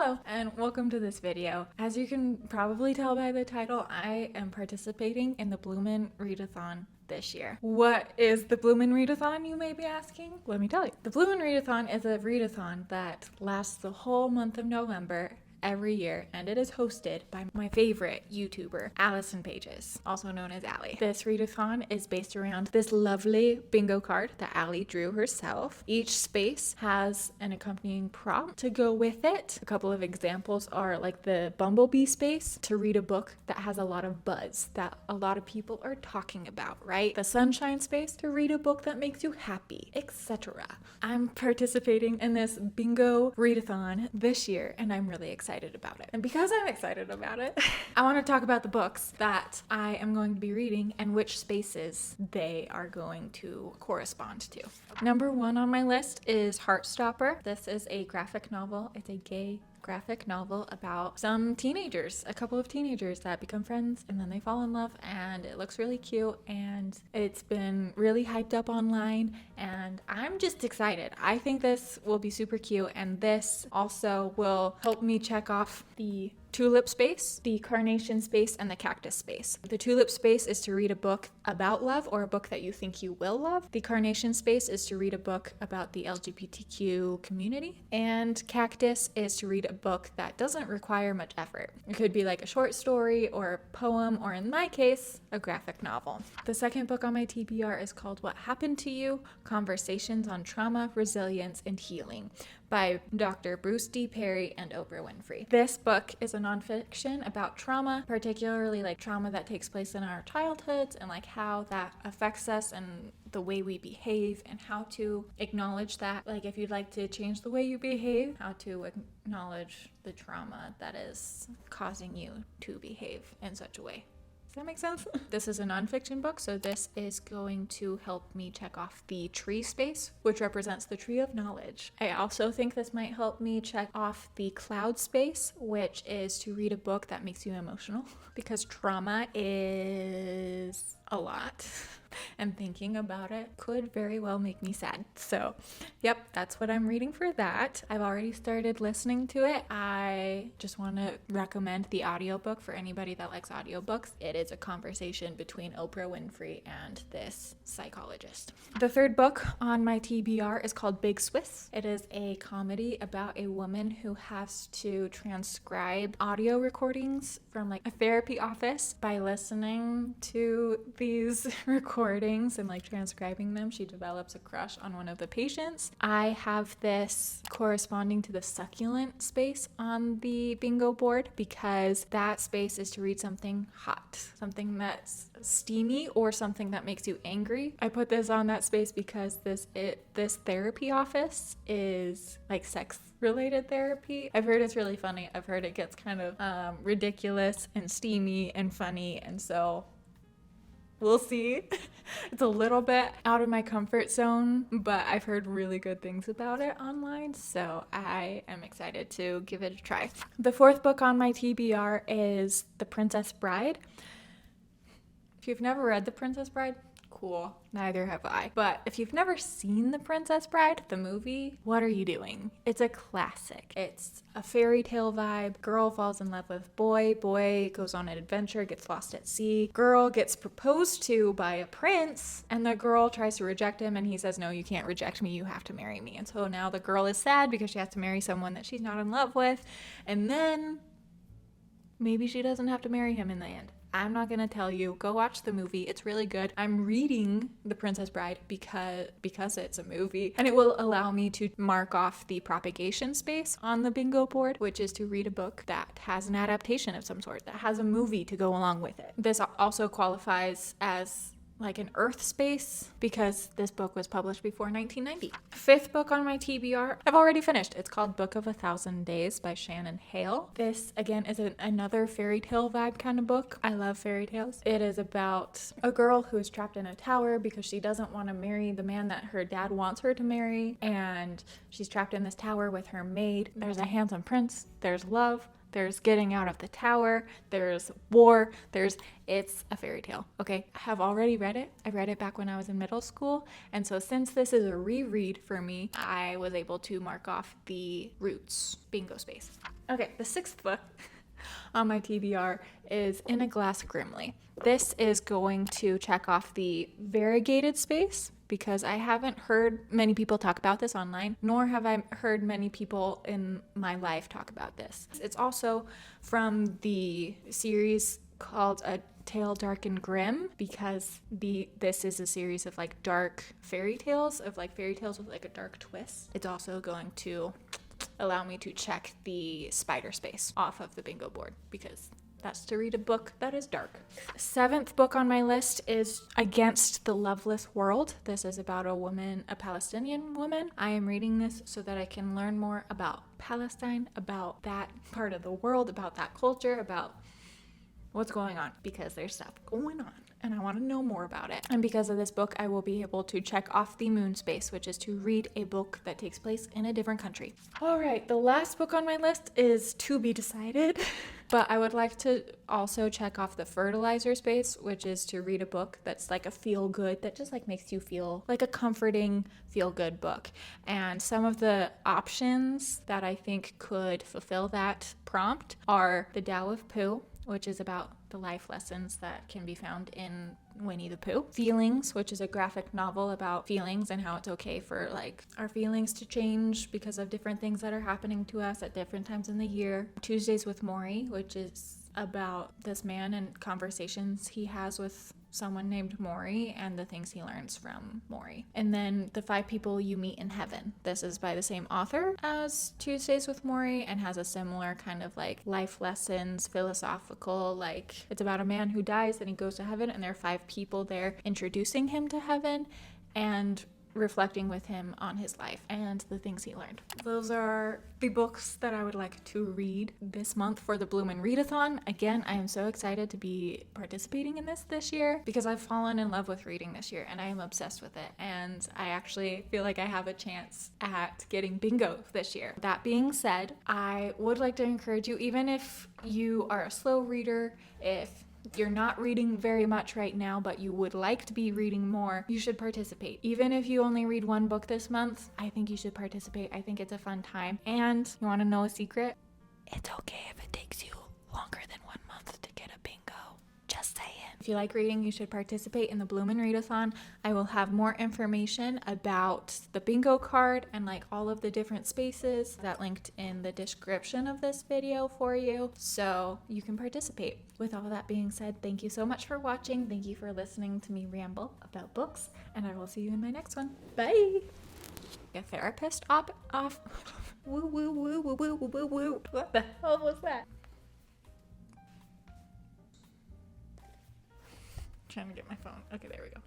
Hello and welcome to this video. As you can probably tell by the title, I am participating in the Bloomin read-a-thon this year. What is the Bloomin read-a-thon, you may be asking? Let me tell you. The Bloomin read-a-thon is a read-a-thon that lasts the whole month of November every year, and it is hosted by my favorite YouTuber, Allison Pages, also known as Allie. This read-a-thon is based around this lovely bingo card that Allie drew herself. Each space has an accompanying prompt to go with it. A couple of examples are like the bumblebee space, to read a book that has a lot of buzz, that a lot of people are talking about, right? The sunshine space, to read a book that makes you happy, etc. I'm participating in this bingo read-a-thon this year, and I'm really excited about it. And because I'm excited about it, I want to talk about the books that I am going to be reading and which spaces they are going to correspond to. Number one on my list is Heartstopper. This is a graphic novel. It's a gay graphic novel about some teenagers, a couple of teenagers that become friends and then they fall in love, and it looks really cute and it's been really hyped up online, and I'm just excited. I think this will be super cute, and this also will help me check off the tulip space, the carnation space, and the cactus space. The tulip space is to read a book about love or a book that you think you will love. The carnation space is to read a book about the LGBTQ community. And cactus is to read a book that doesn't require much effort. It could be like a short story or a poem, or in my case, a graphic novel. The second book on my TBR is called What Happened to You? Conversations on Trauma, Resilience, and Healing by Dr. Bruce D. Perry and Oprah Winfrey. This book is a nonfiction about trauma, particularly like trauma that takes place in our childhoods and like how that affects us and the way we behave, and how to acknowledge that. Like if you'd like to change the way you behave, how to acknowledge the trauma that is causing you to behave in such a way. Does that make sense? This is a nonfiction book, so this is going to help me check off the tree space, which represents the tree of knowledge. I also think this might help me check off the cloud space, which is to read a book that makes you emotional, because trauma is a lot. And thinking about it could very well make me sad. So, yep, that's what I'm reading for that. I've already started listening to it. I just want to recommend the audiobook for anybody that likes audiobooks. It is a conversation between Oprah Winfrey and this psychologist. The third book on my TBR is called Big Swiss. It is a comedy about a woman who has to transcribe audio recordings from like a therapy office. By listening to these recordings and like transcribing them, she develops a crush on one of the patients. I have this corresponding to the succulent space on the bingo board, because that space is to read something hot, something that's steamy, or something that makes you angry. I put this on that space because this therapy office is like sex related therapy. I've heard it's really funny. I've heard it gets kind of ridiculous and steamy and funny, and so we'll see. It's a little bit out of my comfort zone, but I've heard really good things about it online, so I am excited to give it a try. The fourth book on my TBR is The Princess Bride. If you've never read The Princess Bride, cool. Neither have I. But if you've never seen The Princess Bride, the movie, what are you doing? It's a classic. It's a fairy tale vibe. Girl falls in love with boy. Boy goes on an adventure, gets lost at sea. Girl gets proposed to by a prince, and the girl tries to reject him, and he says, no, you can't reject me. You have to marry me. And so now the girl is sad because she has to marry someone that she's not in love with. And then maybe she doesn't have to marry him in the end. I'm not gonna tell you. Go watch the movie. It's really good. I'm reading The Princess Bride because it's a movie, and it will allow me to mark off the propagation space on the bingo board, which is to read a book that has an adaptation of some sort, that has a movie to go along with it. This also qualifies as like an earth space because this book was published before 1990. Fifth book on my TBR, I've already finished. It's called Book of a Thousand Days by Shannon Hale. This again is another fairy tale vibe kind of book. I love fairy tales. It is about a girl who is trapped in a tower because she doesn't want to marry the man that her dad wants her to marry, and she's trapped in this tower with her maid. There's a handsome prince, there's love, there's getting out of the tower, there's war, it's a fairy tale, okay? I have already read it. I read it back when I was in middle school, and so since this is a reread for me, I was able to mark off the Roots bingo space. Okay, the 6th book on my TBR is In a Glass Grimly. This is going to check off the variegated space because I haven't heard many people talk about this online, nor have I heard many people in my life talk about this. It's also from the series called A Tale Dark and Grim because this is a series of like dark fairy tales, with like a dark twist. It's also going to allow me to check the spider space off of the bingo board because that's to read a book that is dark. 7th book on my list is Against the Loveless World. This is about a Palestinian woman. I am reading this so that I can learn more about Palestine, about that part of the world, about that culture, about what's going on, because there's stuff going on and I want to know more about it. And because of this book, I will be able to check off the moon space, which is to read a book that takes place in a different country. All right, the last book on my list is To Be Decided, but I would like to also check off the fertilizer space, which is to read a book that's like a feel good, that just like makes you feel like a comforting feel good book. And some of the options that I think could fulfill that prompt are the Tao of Pooh, which is about the life lessons that can be found in Winnie the Pooh. Feelings, which is a graphic novel about feelings and how it's okay for like our feelings to change because of different things that are happening to us at different times in the year. Tuesdays with Morrie, which is about this man and conversations he has with someone named Morrie and the things he learns from Morrie. And then The 5 People You Meet in Heaven. This is by the same author as Tuesdays with Morrie and has a similar kind of like life lessons, philosophical, like it's about a man who dies and he goes to heaven and there are 5 people there introducing him to heaven and reflecting with him on his life and the things he learned. Those are the books that I would like to read this month for the Bloomin' Read-a-thon. Again, I am so excited to be participating in this year because I've fallen in love with reading this year and I am obsessed with it, and I actually feel like I have a chance at getting bingo this year. That being said, I would like to encourage you, even if you are a slow reader, if you're not reading very much right now, but you would like to be reading more, you should participate. Even if you only read 1 book this month, I think you should participate. I think it's a fun time. And you want to know a secret? It's okay if it takes you longer than 1 month to get a bingo. Just saying. If you like reading, you should participate in the Bloomin' Read-a-thon. I will have more information about the bingo card and like all of the different spaces that linked in the description of this video for you, so you can participate. With all that being said, thank you so much for watching. Thank you for listening to me ramble about books, and I will see you in my next one. Bye! A therapist off. Woo woo woo woo woo woo woo. What the hell was that? Trying to get my phone. Okay, there we go.